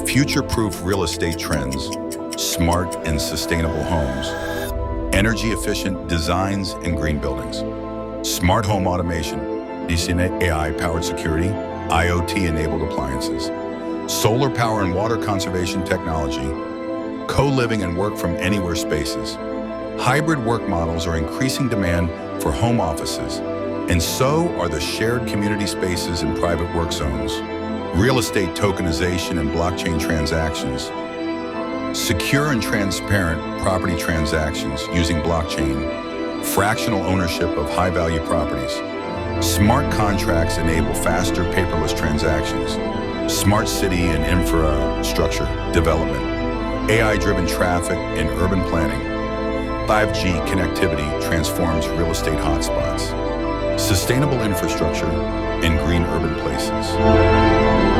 future-proof real estate trends, smart and sustainable homes, energy-efficient designs and green buildings, smart home automation, AI-powered security, IoT-enabled appliances, solar power and water conservation technology, co-living and work from anywhere spaces. Hybrid work models are increasing demand for home offices, and so are the shared community spaces and private work zones. Real estate tokenization and blockchain transactions, secure and transparent property transactions using blockchain, fractional ownership of high-value properties. Smart contracts enable faster paperless transactions, smart city and infrastructure development, AI-driven traffic and urban planning. 5G connectivity transforms real estate hotspots, sustainable infrastructure, and green urban places.